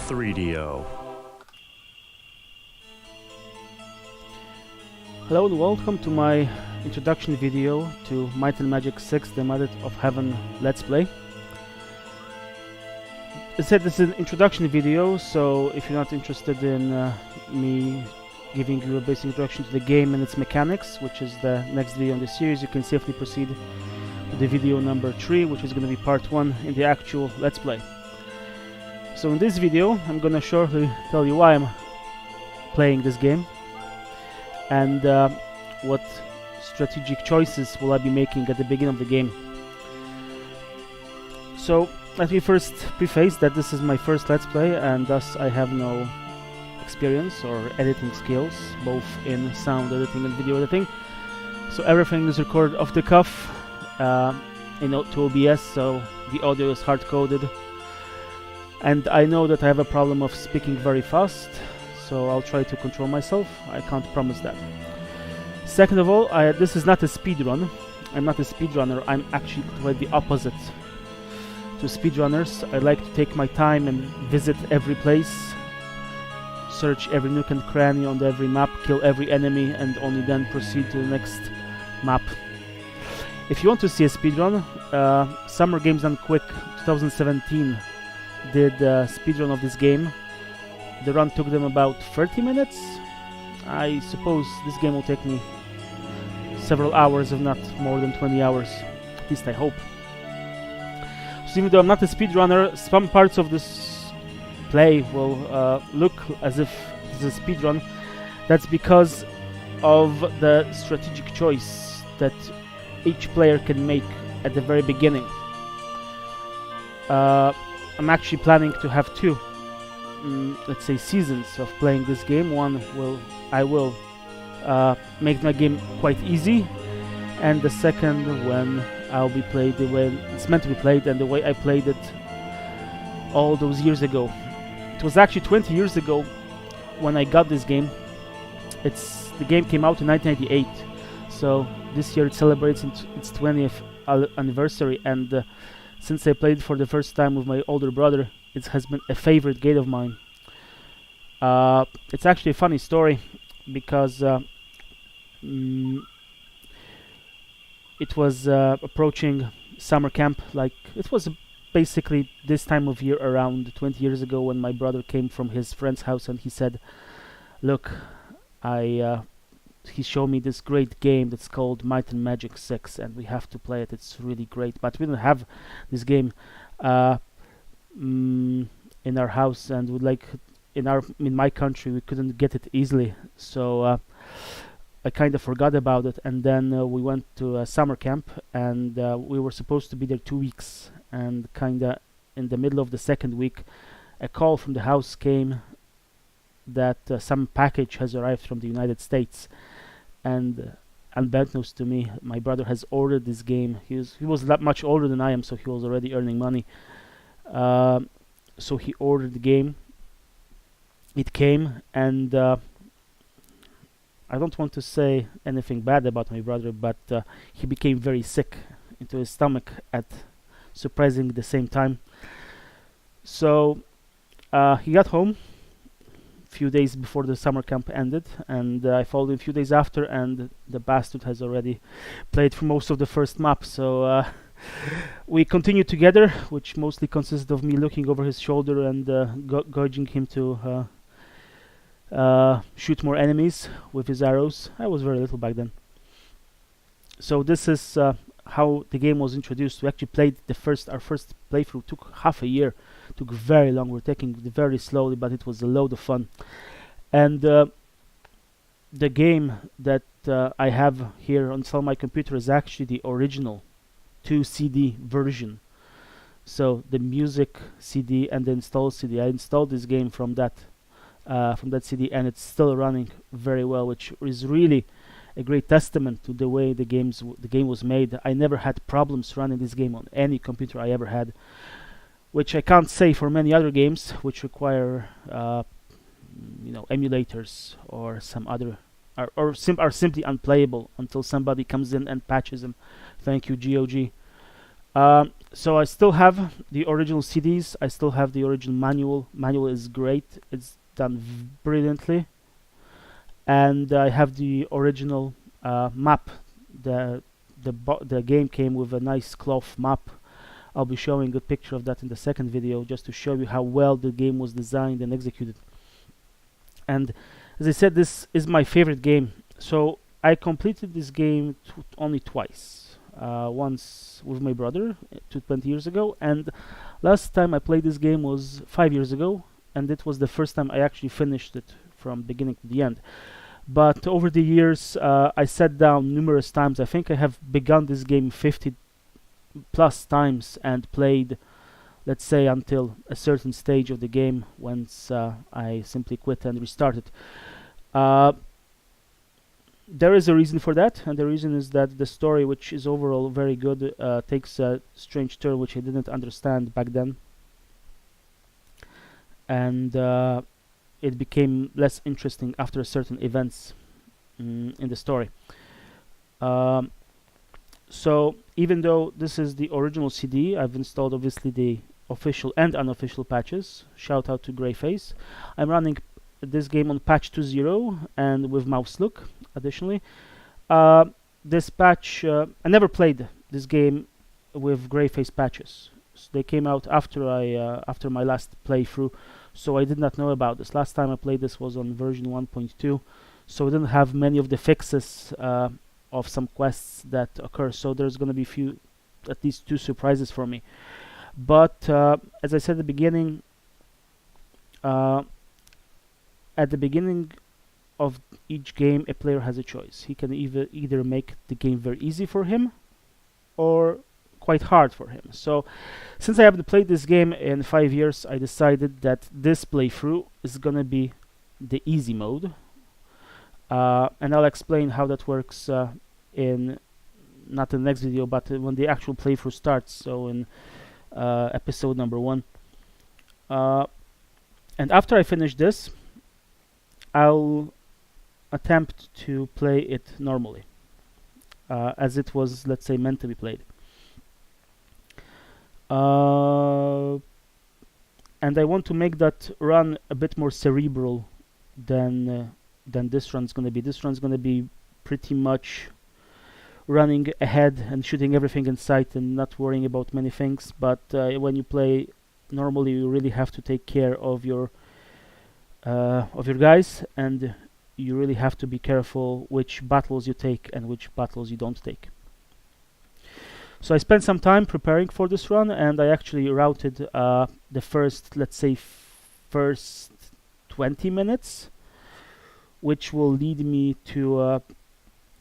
Ep000a. Hello and welcome to my introduction video to Might and Magic 6 The Method of Heaven Let's Play. As I said, this is an introduction video, so if you're not interested in me giving you a basic introduction to the game and its mechanics, which is the next video in the series, you can safely proceed to the video number 3, which is going to be part 1 in the actual Let's Play. So in this video, I'm going to shortly tell you why I'm playing this game and what strategic choices will I be making at the beginning of the game. So let me first preface that this is my first Let's Play, and thus I have no experience or editing skills, both in sound editing and video editing. So everything is recorded off the cuff to OBS, so the audio is hard-coded. And I know that I have a problem of speaking very fast, so I'll try to control myself. I can't promise that. Second of all, this is not a speedrun. I'm not a speedrunner. I'm actually quite the opposite to speedrunners. I like to take my time and visit every place, search every nook and cranny on every map, kill every enemy, and only then proceed to the next map. If you want to see a speedrun, Summer Games Done Quick 2017 did a speedrun of this game. The run took them about 30 minutes. I suppose this game will take me several hours, if not more than 20 hours. At least I hope. So even though I'm not a speedrunner, some parts of this play will look as if this is a speedrun. That's because of the strategic choice that each player can make at the very beginning. I'm actually planning to have two, let's say, seasons of playing this game. I will make my game quite easy, and the second when I'll be played the way it's meant to be played and the way I played it all those years ago. It was actually 20 years ago when I got this game. The game came out in 1998, so this year it celebrates its 20th anniversary, and since I played for the first time with my older brother, it has been a favorite game of mine. It's actually a funny story because it was approaching summer camp. Like, it was basically this time of year around 20 years ago when my brother came from his friend's house and he said, look, he showed me this great game that's called Might and Magic 6 and we have to play it. It's really great, but we don't have this game in our house, and in my country we couldn't get it easily, so I kind of forgot about it. And then we went to a summer camp, and we were supposed to be there 2 weeks, and kinda in the middle of the second week a call from the house came that some package has arrived from the United States, and unbeknownst to me, my brother has ordered this game. He was that much older than I am, so he was already earning money. So he ordered the game. It came, and I don't want to say anything bad about my brother, but he became very sick into his stomach at surprisingly the same time. So he got home few days before the summer camp ended, and I followed him a few days after, and the bastard has already played for most of the first map. So we continued together, which mostly consisted of me looking over his shoulder and gouging him to shoot more enemies with his arrows. I was very little back then. So this is how the game was introduced. We actually played our first playthrough took half a year. Took very long. We're taking it very slowly, but it was a load of fun. And the game that I have here on my computer is actually the original 2 CD version. So the music CD and the install CD. I installed this game from that CD, and it's still running very well, which is really a great testament to the way the game was made. I never had problems running this game on any computer I ever had, which I can't say for many other games which require emulators or some other are simply unplayable until somebody comes in and patches them. Thank you, GOG. So I still have the original CDs. I still have the original manual. Manual is great. It's done brilliantly. And I have the original map. The game came with a nice cloth map. I'll be showing a picture of that in the second video, just to show you how well the game was designed and executed. And as I said, this is my favorite game. So I completed this game only twice. Once with my brother 20 years ago, and last time I played this game was 5 years ago, and it was the first time I actually finished it from beginning to the end. But over the years, I sat down numerous times. I think I have begun this game 50 plus times and played, let's say, until a certain stage of the game, once I simply quit and restarted. There is a reason for that, and the reason is that the story, which is overall very good, takes a strange turn which I didn't understand back then, and it became less interesting after certain events in the story. So even though this is the original CD, I've installed obviously the official and unofficial patches. Shout out to Greyface. I'm running this game on patch 2.0 and with mouse look. Additionally, this patch, I never played this game with Greyface patches. So they came out after after my last playthrough, so I did not know about this. Last time I played this was on version 1.2, so we didn't have many of the fixes of some quests that occur. So there's going to be at least 2 surprises for me. But as I said at the beginning, at the beginning of each game, a player has a choice. He can either make the game very easy for him or quite hard for him. So since I haven't played this game in 5 years, I decided that this playthrough is gonna be the easy mode, and I'll explain how that works in not the next video, but when the actual playthrough starts, so in episode number 1. And after I finish this, I'll attempt to play it normally, as it was, let's say, meant to be played. And I want to make that run a bit more cerebral than this run's going to be. This run's going to be pretty much running ahead and shooting everything in sight and not worrying about many things. But when you play normally, you really have to take care of your guys, and you really have to be careful which battles you take and which battles you don't take. So I spent some time preparing for this run, and I actually routed the first, let's say, first 20 minutes, which will lead me to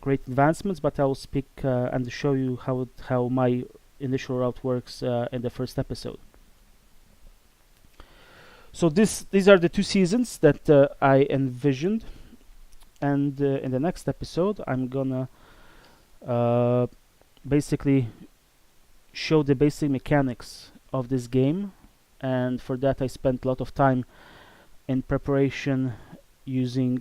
great advancements, but I will speak and show you how my initial route works in the first episode. So these are the 2 seasons that I envisioned, and in the next episode I'm gonna basically show the basic mechanics of this game, and for that I spent a lot of time in preparation using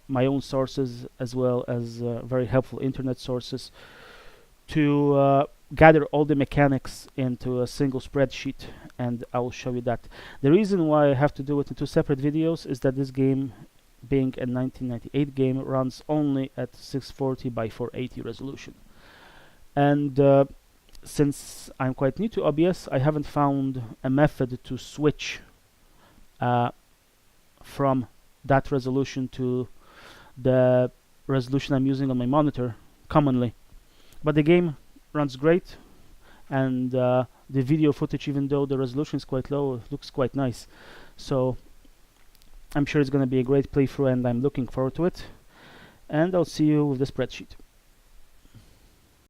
my own sources as well as very helpful internet sources to gather all the mechanics into a single spreadsheet, and I will show you that. The reason why I have to do it in 2 separate videos is that this game, being a 1998 game, runs only at 640 by 480 resolution, and since I'm quite new to OBS, I haven't found a method to switch from that resolution to the resolution I'm using on my monitor commonly. But the game runs great, and the video footage, even though the resolution is quite low, looks quite nice. So I'm sure it's going to be a great playthrough, and I'm looking forward to it. And I'll see you with the spreadsheet.